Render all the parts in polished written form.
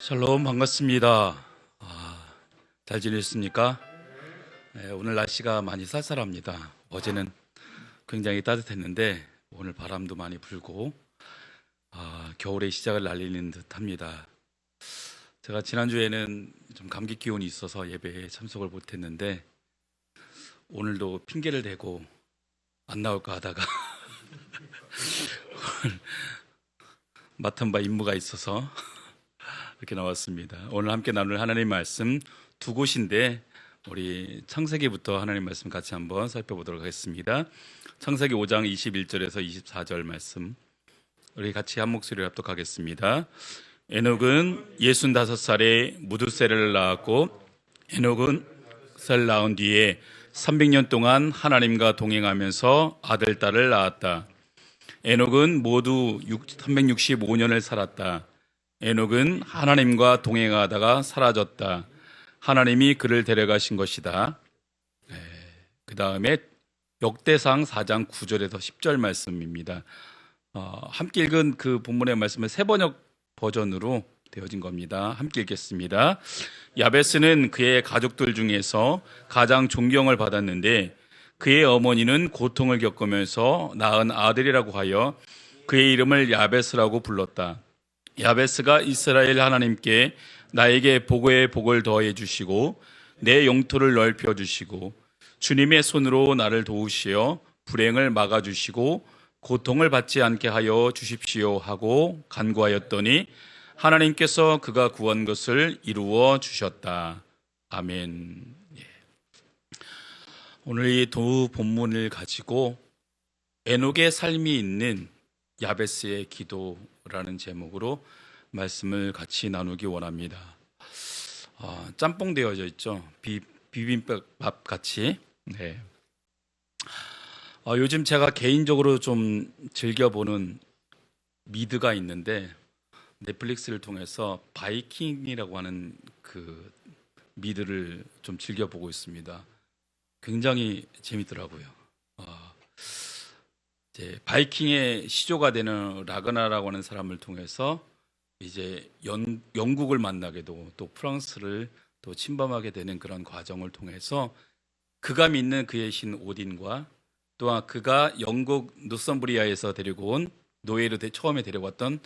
샬롬 반갑습니다. 잘 지내셨습니까? 네, 오늘 날씨가 많이 쌀쌀합니다. 어제는 굉장히 따뜻했는데 오늘 바람도 많이 불고 겨울의 시작을 알리는 듯합니다. 제가 지난주에는 좀 감기 기운이 있어서 예배에 참석을 못했는데 오늘도 핑계를 대고 안 나올까 하다가 맡은 바 임무가 있어서 이렇게 나왔습니다. 오늘 함께 나눌 하나님 말씀 두 곳인데 우리 창세기부터 하나님 말씀 같이 한번 살펴보도록 하겠습니다. 창세기 5장 21절에서 24절 말씀 우리 같이 한 목소리로 합독하겠습니다. 에녹은 65살에 무두세를 낳았고 에녹은 살 낳은 뒤에 300년 동안 하나님과 동행하면서 아들, 딸을 낳았다. 에녹은 모두 365년을 살았다. 에녹은 하나님과 동행하다가 사라졌다. 하나님이 그를 데려가신 것이다. 그 다음에 역대상 4장 9절에서 10절 말씀입니다. 함께 읽은 그 본문의 말씀은 세번역 버전으로 되어진 겁니다. 함께 읽겠습니다. 야베스는 그의 가족들 중에서 가장 존경을 받았는데 그의 어머니는 고통을 겪으면서 낳은 아들이라고 하여 그의 이름을 야베스라고 불렀다. 야베스가 이스라엘 하나님께 나에게 복의 복을 더해 주시고 내 영토를 넓혀 주시고 주님의 손으로 나를 도우시어 불행을 막아 주시고 고통을 받지 않게 하여 주십시오 하고 간구하였더니 하나님께서 그가 구한 것을 이루어 주셨다. 아멘. 오늘 이 두 본문을 가지고 에녹의 삶이 있는 야베스의 기도라는 제목으로 말씀을 같이 나누기 원합니다. 짬뽕 되어져 있죠. 비빔밥 같이. 네. 요즘 제가 개인적으로 좀 즐겨보는 미드가 있는데 넷플릭스를 통해서 바이킹이라고 하는 그 미드를 좀 즐겨보고 있습니다. 굉장히 재밌더라고요. 이제 바이킹의 시조가 되는 라그나라고 하는 사람을 통해서 이제 영국을 만나게 되고 또 프랑스를 또 침범하게 되는 그런 과정을 통해서 그가 믿는 그의 신 오딘과 또한 그가 영국 노썸브리아에서 데리고 온 노예로 처음에 데려왔던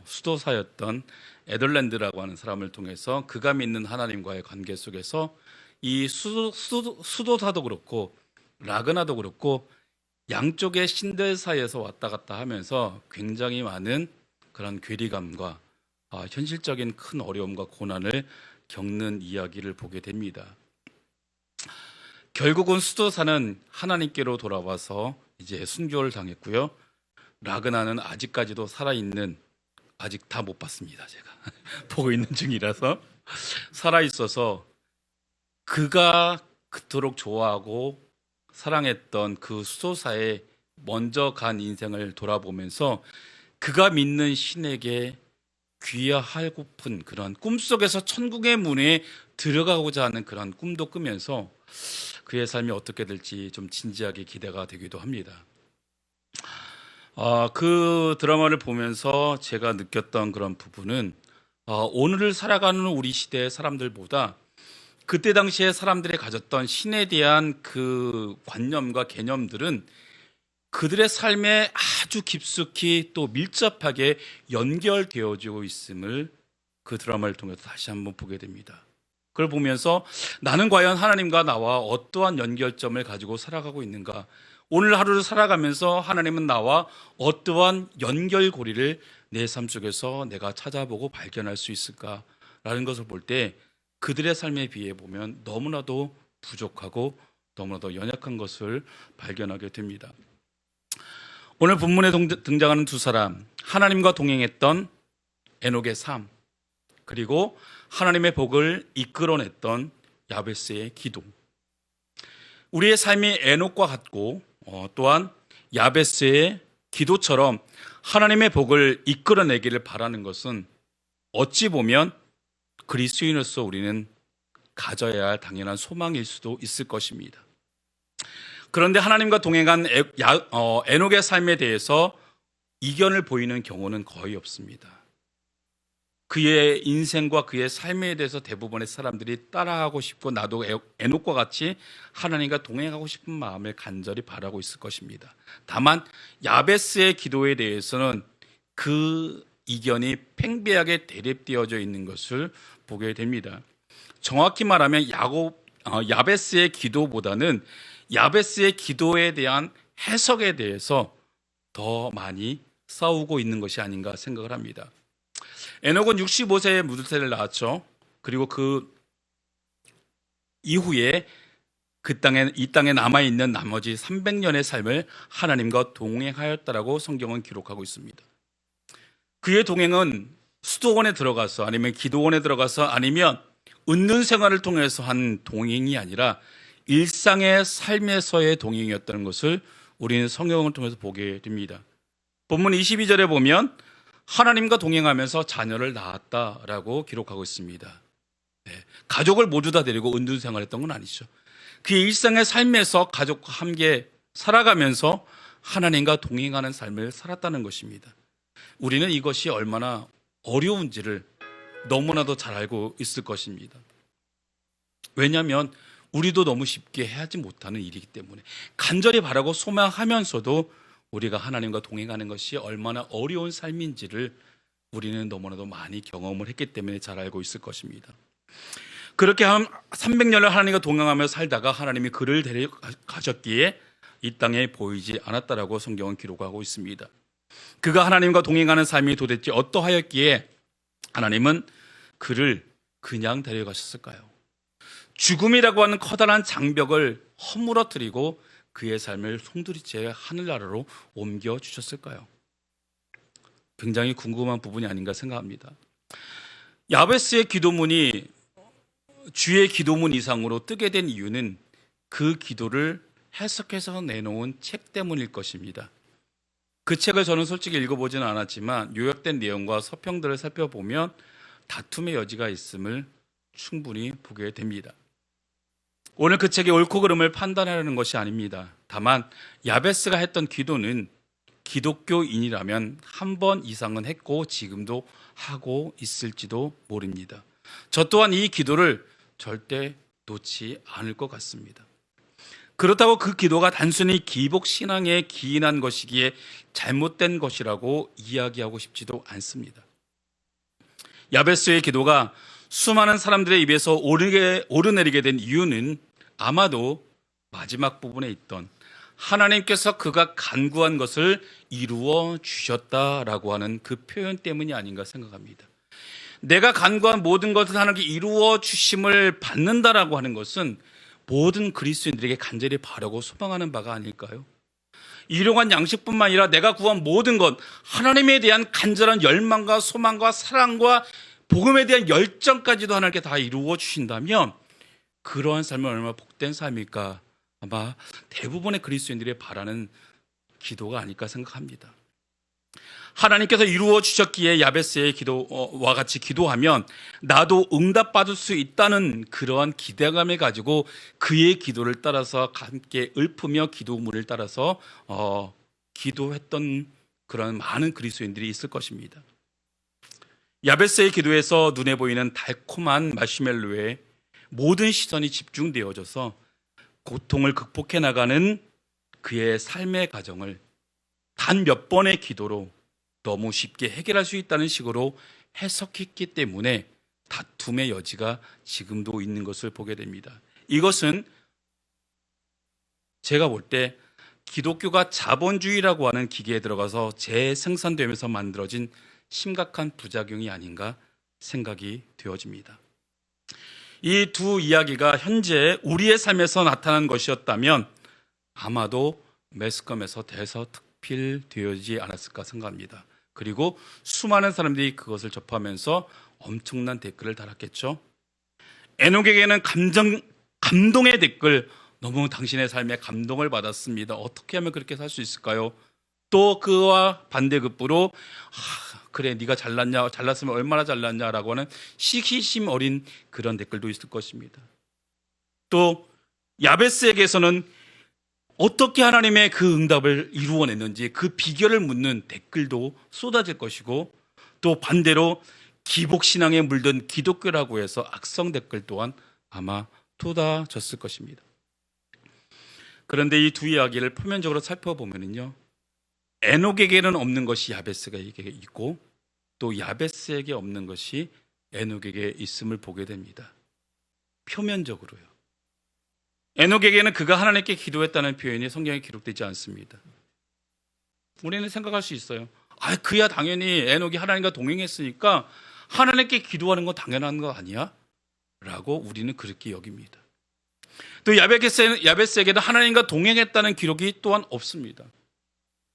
수도사였던 에덜랜드라고 하는 사람을 통해서 그가 믿는 하나님과의 관계 속에서 이 수도사도 그렇고 라그나도 그렇고 양쪽의 신들 사이에서 왔다 갔다 하면서 굉장히 많은 그런 괴리감과 현실적인 큰 어려움과 고난을 겪는 이야기를 보게 됩니다. 결국은 수도사는 하나님께로 돌아와서 이제 순교를 당했고요. 라그나는 아직까지도 살아있는, 아직 다 못 봤습니다. 제가 보고 있는 중이라서 살아있어서 그가 그토록 좋아하고 사랑했던 그 수도사의 먼저 간 인생을 돌아보면서 그가 믿는 신에게 귀화하고픈 그런 꿈속에서 천국의 문에 들어가고자 하는 그런 꿈도 꾸면서 그의 삶이 어떻게 될지 좀 진지하게 기대가 되기도 합니다. 그 드라마를 보면서 제가 느꼈던 그런 부분은 오늘을 살아가는 우리 시대의 사람들보다 그때 당시에 사람들이 가졌던 신에 대한 그 관념과 개념들은 그들의 삶에 아주 깊숙이 또 밀접하게 연결되어지고 있음을 그 드라마를 통해서 다시 한번 보게 됩니다. 그걸 보면서 나는 과연 하나님과 나와 어떠한 연결점을 가지고 살아가고 있는가? 오늘 하루를 살아가면서 하나님은 나와 어떠한 연결고리를 내 삶 속에서 내가 찾아보고 발견할 수 있을까라는 것을 볼 때 그들의 삶에 비해 보면 너무나도 부족하고 너무나도 연약한 것을 발견하게 됩니다. 오늘 본문에 등장하는 두 사람, 하나님과 동행했던 에녹의 삶, 그리고 하나님의 복을 이끌어냈던 야베스의 기도. 우리의 삶이 에녹과 같고 또한 야베스의 기도처럼 하나님의 복을 이끌어내기를 바라는 것은 어찌 보면 그리스도인으로서 우리는 가져야 할 당연한 소망일 수도 있을 것입니다. 그런데 하나님과 동행한 에녹의 삶에 대해서 이견을 보이는 경우는 거의 없습니다. 그의 인생과 그의 삶에 대해서 대부분의 사람들이 따라하고 싶고 나도 에녹과 같이 하나님과 동행하고 싶은 마음을 간절히 바라고 있을 것입니다. 다만 야베스의 기도에 대해서는 그 이견이 팽배하게 대립되어져 있는 것을 보게 됩니다. 정확히 말하면 야베스의 기도보다는 야베스의 기도에 대한 해석에 대해서 더 많이 싸우고 있는 것이 아닌가 생각을 합니다. 에녹은 65세에 무드세를 낳았죠. 그리고 그 이후에 이 땅에 남아있는 나머지 300년의 삶을 하나님과 동행하였다라고 성경은 기록하고 있습니다. 그의 동행은 수도원에 들어가서 아니면 기도원에 들어가서 아니면 은둔 생활을 통해서 한 동행이 아니라 일상의 삶에서의 동행이었다는 것을 우리는 성경을 통해서 보게 됩니다. 본문 22절에 보면 하나님과 동행하면서 자녀를 낳았다라고 기록하고 있습니다. 가족을 모두 다 데리고 은둔 생활했던 건 아니죠. 그의 일상의 삶에서 가족과 함께 살아가면서 하나님과 동행하는 삶을 살았다는 것입니다. 우리는 이것이 얼마나 어려운지를 너무나도 잘 알고 있을 것입니다. 왜냐하면 우리도 너무 쉽게 해하지 못하는 일이기 때문에 간절히 바라고 소망하면서도 우리가 하나님과 동행하는 것이 얼마나 어려운 삶인지를 우리는 너무나도 많이 경험을 했기 때문에 잘 알고 있을 것입니다. 그렇게 300년을 하나님과 동행하며 살다가 하나님이 그를 데려가셨기에 이 땅에 보이지 않았다라고 성경은 기록하고 있습니다. 그가 하나님과 동행하는 삶이 도대체 어떠하였기에 하나님은 그를 그냥 데려가셨을까요? 죽음이라고 하는 커다란 장벽을 허물어뜨리고 그의 삶을 송두리째 하늘나라로 옮겨주셨을까요? 굉장히 궁금한 부분이 아닌가 생각합니다. 야베스의 기도문이 주의 기도문 이상으로 뜨게 된 이유는 그 기도를 해석해서 내놓은 책 때문일 것입니다. 그 책을 저는 솔직히 읽어보지는 않았지만 요약된 내용과 서평들을 살펴보면 다툼의 여지가 있음을 충분히 보게 됩니다. 오늘 그 책의 옳고 그름을 판단하려는 것이 아닙니다. 다만 야베스가 했던 기도는 기독교인이라면 한 번 이상은 했고 지금도 하고 있을지도 모릅니다. 저 또한 이 기도를 절대 놓지 않을 것 같습니다. 그렇다고 그 기도가 단순히 기복신앙에 기인한 것이기에 잘못된 것이라고 이야기하고 싶지도 않습니다. 야베스의 기도가 수많은 사람들의 입에서 오르내리게 된 이유는 아마도 마지막 부분에 있던 하나님께서 그가 간구한 것을 이루어 주셨다라고 하는 그 표현 때문이 아닌가 생각합니다. 내가 간구한 모든 것을 하나님께 이루어 주심을 받는다라고 하는 것은 모든 그리스도인들에게 간절히 바라고 소망하는 바가 아닐까요? 일용할 양식뿐만 아니라 내가 구한 모든 것, 하나님에 대한 간절한 열망과 소망과 사랑과 복음에 대한 열정까지도 하나님께 다 이루어 주신다면 그러한 삶은 얼마나 복된 삶일까? 아마 대부분의 그리스도인들이 바라는 기도가 아닐까 생각합니다. 하나님께서 이루어 주셨기에 야베스의 기도와 같이 기도하면 나도 응답받을 수 있다는 그러한 기대감을 가지고 그의 기도를 따라서 함께 읊으며 기도문을 따라서 기도했던 그런 많은 그리스도인들이 있을 것입니다. 야베스의 기도에서 눈에 보이는 달콤한 마시멜로에 모든 시선이 집중되어져서 고통을 극복해 나가는 그의 삶의 과정을 단 몇 번의 기도로 너무 쉽게 해결할 수 있다는 식으로 해석했기 때문에 다툼의 여지가 지금도 있는 것을 보게 됩니다. 이것은 제가 볼 때 기독교가 자본주의라고 하는 기계에 들어가서 재생산되면서 만들어진 심각한 부작용이 아닌가 생각이 되어집니다. 이 두 이야기가 현재 우리의 삶에서 나타난 것이었다면 아마도 매스컴에서 대서특필되어지지 않았을까 생각합니다. 그리고 수많은 사람들이 그것을 접하면서 엄청난 댓글을 달았겠죠. 에녹에게는 감동의 댓글, 너무 당신의 삶에 감동을 받았습니다. 어떻게 하면 그렇게 살 수 있을까요? 또 그와 반대급부로 그래 네가 잘났냐, 잘났으면 얼마나 잘났냐라고 하는 시기심 어린 그런 댓글도 있을 것입니다. 또 야베스에게서는 어떻게 하나님의 그 응답을 이루어냈는지 그 비결을 묻는 댓글도 쏟아질 것이고 또 반대로 기복신앙에 물든 기독교라고 해서 악성 댓글 또한 아마 쏟아졌을 것입니다. 그런데 이 두 이야기를 표면적으로 살펴보면요, 에녹에게는 없는 것이 야베스에게 있고 또 야베스에게 없는 것이 에녹에게 있음을 보게 됩니다. 표면적으로요. 에녹에게는 그가 하나님께 기도했다는 표현이 성경에 기록되지 않습니다. 우리는 생각할 수 있어요. 그야 당연히 에녹이 하나님과 동행했으니까 하나님께 기도하는 건 당연한 거 아니야? 라고 우리는 그렇게 여깁니다. 또 야베스에게는 하나님과 동행했다는 기록이 또한 없습니다.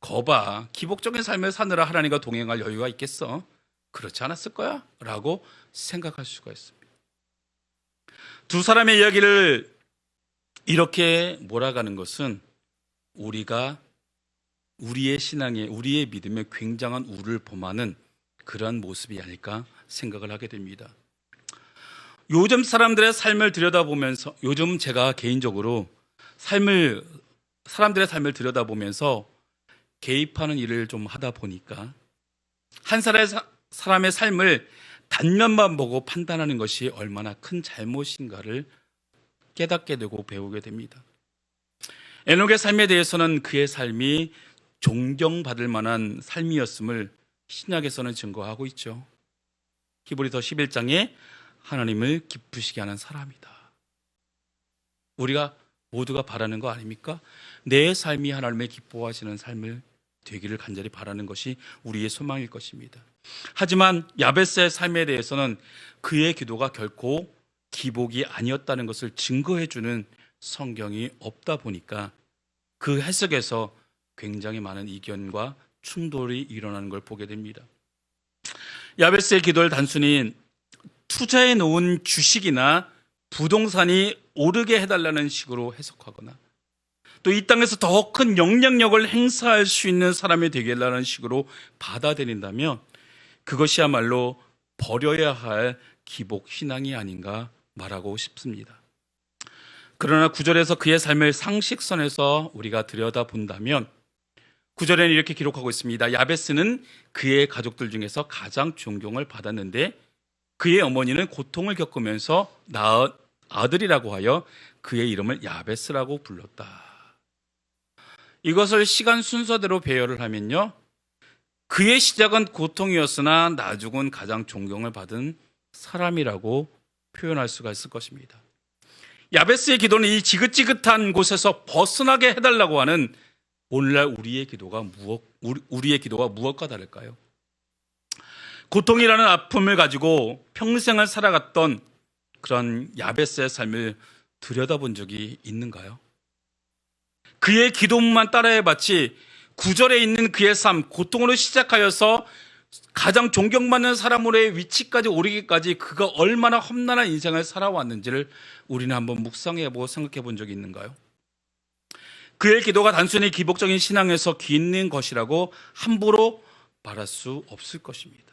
거봐, 기복적인 삶을 사느라 하나님과 동행할 여유가 있겠어? 그렇지 않았을 거야? 라고 생각할 수가 있습니다. 두 사람의 이야기를 이렇게 몰아가는 것은 우리가 우리의 신앙에, 우리의 믿음에 굉장한 우를 범하는 그러한 모습이 아닐까 생각을 하게 됩니다. 요즘 사람들의 삶을 들여다보면서, 요즘 제가 개인적으로 사람들의 삶을 들여다보면서 개입하는 일을 좀 하다 보니까 한 사람의 삶을 단면만 보고 판단하는 것이 얼마나 큰 잘못인가를 깨닫게 되고 배우게 됩니다. 에녹의 삶에 대해서는 그의 삶이 존경받을 만한 삶이었음을 신약에서는 증거하고 있죠. 히브리서 11장에 하나님을 기쁘시게 하는 사람이다. 우리가 모두가 바라는 거 아닙니까? 내 삶이 하나님을 기뻐하시는 삶을 되기를 간절히 바라는 것이 우리의 소망일 것입니다. 하지만 야베스의 삶에 대해서는 그의 기도가 결코 기복이 아니었다는 것을 증거해주는 성경이 없다 보니까 그 해석에서 굉장히 많은 이견과 충돌이 일어나는 걸 보게 됩니다. 야베스의 기도를 단순히 투자해 놓은 주식이나 부동산이 오르게 해달라는 식으로 해석하거나 또 이 땅에서 더 큰 영향력을 행사할 수 있는 사람이 되게 해달라는 식으로 받아들인다면 그것이야말로 버려야 할 기복 신앙이 아닌가 말하고 싶습니다. 그러나 9절에서 그의 삶을 상식선에서 우리가 들여다본다면 9절에는 이렇게 기록하고 있습니다. 야베스는 그의 가족들 중에서 가장 존경을 받았는데 그의 어머니는 고통을 겪으면서 낳은 아들이라고 하여 그의 이름을 야베스라고 불렀다. 이것을 시간 순서대로 배열을 하면요, 그의 시작은 고통이었으나 나중은 가장 존경을 받은 사람이라고 표현할 수가 있을 것입니다. 야베스의 기도는 이 지긋지긋한 곳에서 벗어나게 해달라고 하는 오늘날 우리의 기도가 무엇과 다를까요? 고통이라는 아픔을 가지고 평생을 살아갔던 그런 야베스의 삶을 들여다본 적이 있는가요? 그의 기도만 따라해봤지 9절에 있는 그의 삶, 고통으로 시작하여서 가장 존경받는 사람으로의 위치까지 오르기까지 그가 얼마나 험난한 인생을 살아왔는지를 우리는 한번 묵상해보고 생각해본 적이 있는가요? 그의 기도가 단순히 기복적인 신앙에서 기있는 것이라고 함부로 말할 수 없을 것입니다.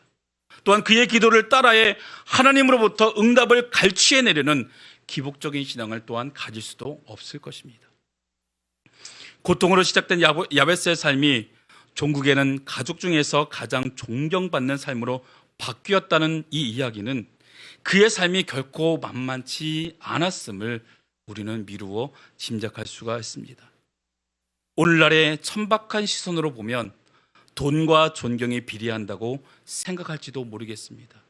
또한 그의 기도를 따라해 하나님으로부터 응답을 갈취해내려는 기복적인 신앙을 또한 가질 수도 없을 것입니다. 고통으로 시작된 야베스의 삶이 종국에는 가족 중에서 가장 존경받는 삶으로 바뀌었다는 이 이야기는 그의 삶이 결코 만만치 않았음을 우리는 미루어 짐작할 수가 있습니다. 오늘날의 천박한 시선으로 보면 돈과 존경이 비례한다고 생각할지도 모르겠습니다.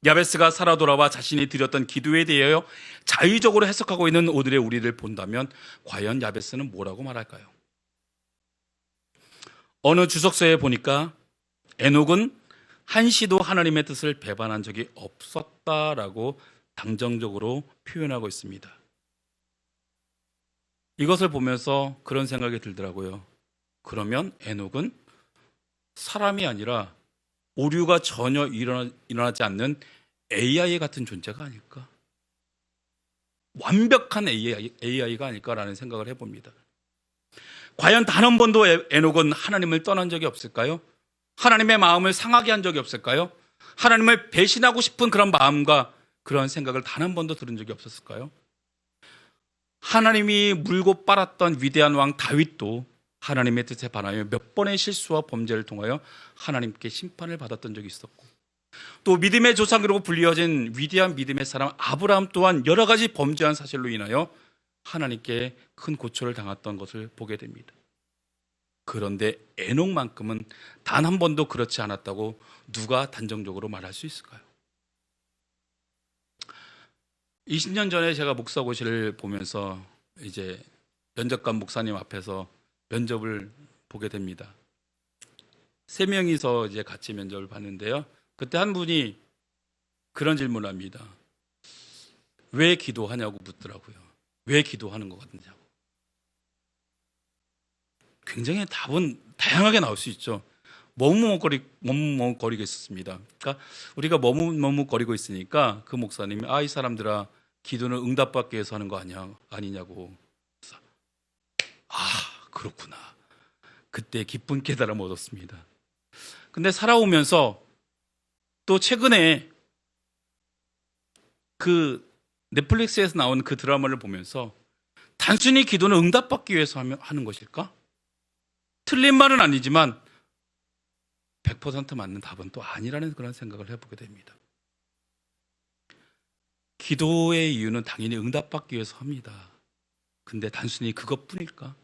야베스가 살아 돌아와 자신이 드렸던 기도에 대하여 자의적으로 해석하고 있는 오늘의 우리를 본다면 과연 야베스는 뭐라고 말할까요? 어느 주석서에 보니까 에녹은 한시도 하나님의 뜻을 배반한 적이 없었다라고 당정적으로 표현하고 있습니다. 이것을 보면서 그런 생각이 들더라고요. 그러면 에녹은 사람이 아니라 오류가 전혀 일어나지 않는 AI 같은 존재가 아닐까? 완벽한 AI가 아닐까라는 생각을 해봅니다. 과연 단 한 번도 에녹은 하나님을 떠난 적이 없을까요? 하나님의 마음을 상하게 한 적이 없을까요? 하나님을 배신하고 싶은 그런 마음과 그런 생각을 단 한 번도 들은 적이 없었을까요? 하나님이 물고 빨았던 위대한 왕 다윗도 하나님의 뜻에 반하여 몇 번의 실수와 범죄를 통하여 하나님께 심판을 받았던 적이 있었고, 또 믿음의 조상이라고 불리어진 위대한 믿음의 사람 아브라함 또한 여러 가지 범죄한 사실로 인하여 하나님께 큰 고초를 당했던 것을 보게 됩니다. 그런데 에녹만큼은 단 한 번도 그렇지 않았다고 누가 단정적으로 말할 수 있을까요? 20년 전에 제가 목사고시를 보면서 이제 면접관 목사님 앞에서 면접을 보게 됩니다. 3명이서 이제 같이 면접을 봤는데요. 그때 한 분이 그런 질문을 합니다. 왜 기도하냐고 묻더라고요. 왜 기도하는 것 같느냐고. 굉장히 답은 다양하게 나올 수 있죠. 머뭇머뭇거리겠습니다. 그러니까 우리가 머뭇머뭇거리고 있으니까 그 목사님이 이 사람들아 기도는 응답받기 위해서 하는 거 아니냐고. 그렇구나. 그때 기쁜 깨달음을 얻었습니다. 근데 살아오면서 또 최근에 그 넷플릭스에서 나온 그 드라마를 보면서 단순히 기도는 응답받기 위해서 하는 것일까? 틀린 말은 아니지만 100% 맞는 답은 또 아니라는 그런 생각을 해보게 됩니다. 기도의 이유는 당연히 응답받기 위해서 합니다. 근데 단순히 그것뿐일까?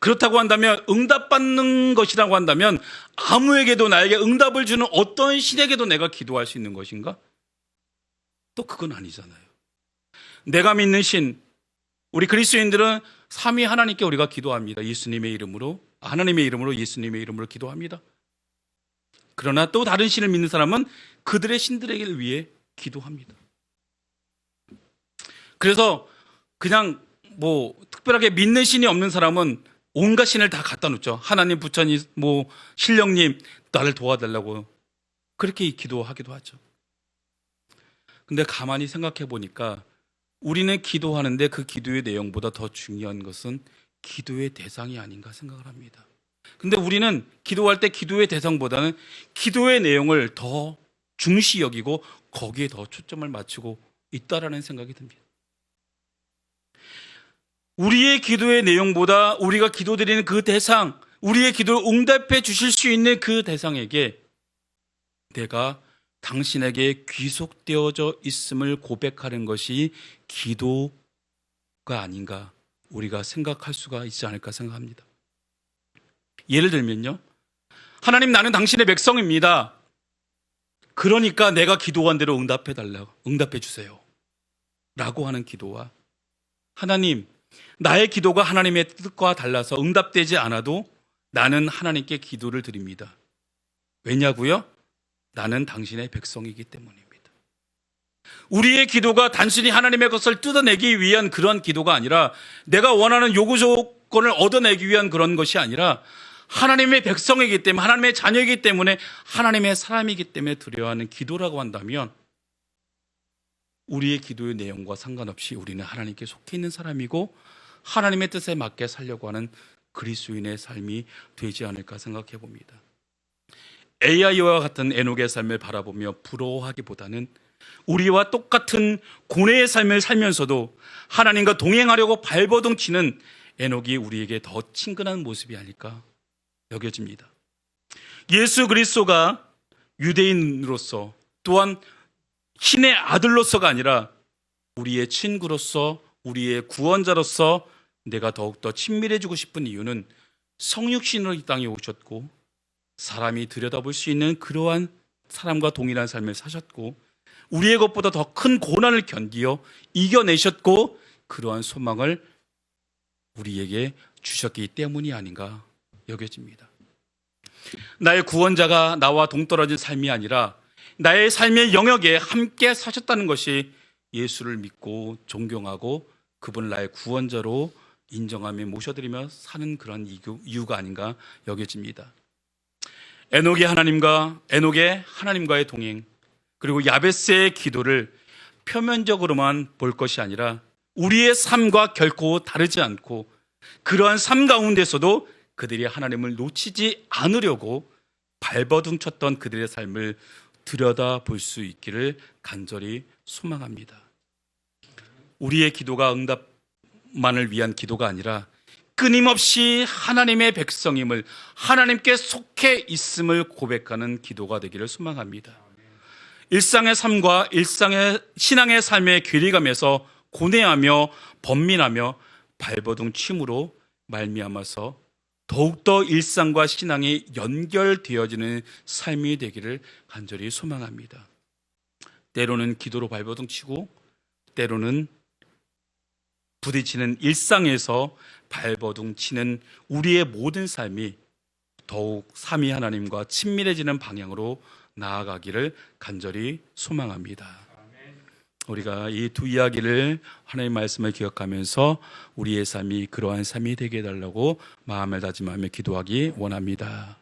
그렇다고 한다면 응답받는 것이라고 한다면 아무에게도 나에게 응답을 주는 어떤 신에게도 내가 기도할 수 있는 것인가? 또 그건 아니잖아요. 내가 믿는 신, 우리 그리스도인들은 삼위 하나님께 우리가 기도합니다. 예수님의 이름으로, 하나님의 이름으로, 예수님의 이름으로 기도합니다. 그러나 또 다른 신을 믿는 사람은 그들의 신들에게 위해 기도합니다. 그래서 그냥 특별하게 믿는 신이 없는 사람은 온갖 신을 다 갖다 놓죠. 하나님, 부처님, 신령님 나를 도와달라고 그렇게 기도하기도 하죠. 근데 가만히 생각해 보니까 우리는 기도하는데 그 기도의 내용보다 더 중요한 것은 기도의 대상이 아닌가 생각을 합니다. 근데 우리는 기도할 때 기도의 대상보다는 기도의 내용을 더 중시 여기고 거기에 더 초점을 맞추고 있다라는 생각이 듭니다. 우리의 기도의 내용보다 우리가 기도드리는 그 대상, 우리의 기도를 응답해 주실 수 있는 그 대상에게 내가 당신에게 귀속되어져 있음을 고백하는 것이 기도가 아닌가 우리가 생각할 수가 있지 않을까 생각합니다. 예를 들면요, 하나님, 나는 당신의 백성입니다. 그러니까 내가 기도한 대로 응답해 주세요 라고 하는 기도와, 하나님, 나의 기도가 하나님의 뜻과 달라서 응답되지 않아도 나는 하나님께 기도를 드립니다. 왜냐고요? 나는 당신의 백성이기 때문입니다. 우리의 기도가 단순히 하나님의 것을 뜯어내기 위한 그런 기도가 아니라, 내가 원하는 요구 조건을 얻어내기 위한 그런 것이 아니라, 하나님의 백성이기 때문에, 하나님의 자녀이기 때문에, 하나님의 사람이기 때문에 드려야 하는 기도라고 한다면, 우리의 기도의 내용과 상관없이 우리는 하나님께 속해 있는 사람이고 하나님의 뜻에 맞게 살려고 하는 그리스도인의 삶이 되지 않을까 생각해 봅니다. AI와 같은 에녹의 삶을 바라보며 부러워하기보다는 우리와 똑같은 고뇌의 삶을 살면서도 하나님과 동행하려고 발버둥 치는 에녹이 우리에게 더 친근한 모습이 아닐까 여겨집니다. 예수 그리스도가 유대인으로서, 또한 신의 아들로서가 아니라 우리의 친구로서, 우리의 구원자로서 내가 더욱더 친밀해지고 싶은 이유는 성육신으로 이 땅에 오셨고 사람이 들여다볼 수 있는 그러한 사람과 동일한 삶을 사셨고 우리의 것보다 더 큰 고난을 견디어 이겨내셨고 그러한 소망을 우리에게 주셨기 때문이 아닌가 여겨집니다. 나의 구원자가 나와 동떨어진 삶이 아니라 나의 삶의 영역에 함께 사셨다는 것이 예수를 믿고 존경하고 그분을 나의 구원자로 인정하며 모셔드리며 사는 그런 이유가 아닌가 여겨집니다. 에녹의 하나님과의 동행, 그리고 야베스의 기도를 표면적으로만 볼 것이 아니라 우리의 삶과 결코 다르지 않고 그러한 삶 가운데서도 그들이 하나님을 놓치지 않으려고 발버둥 쳤던 그들의 삶을 들여다볼 수 있기를 간절히 소망합니다. 우리의 기도가 응답만을 위한 기도가 아니라 끊임없이 하나님의 백성임을, 하나님께 속해 있음을 고백하는 기도가 되기를 소망합니다. 일상의 삶과 신앙의 삶의 괴리감에서 고뇌하며 번민하며 발버둥 침으로 말미암아서 더욱더 일상과 신앙이 연결되어지는 삶이 되기를 간절히 소망합니다. 때로는 기도로 발버둥 치고 때로는 부딪히는 일상에서 발버둥 치는 우리의 모든 삶이 더욱 삼위 하나님과 친밀해지는 방향으로 나아가기를 간절히 소망합니다. 우리가 이 두 이야기를 하나님의 말씀을 기억하면서 우리의 삶이 그러한 삶이 되게 해달라고 마음을 다짐하며 기도하기 원합니다.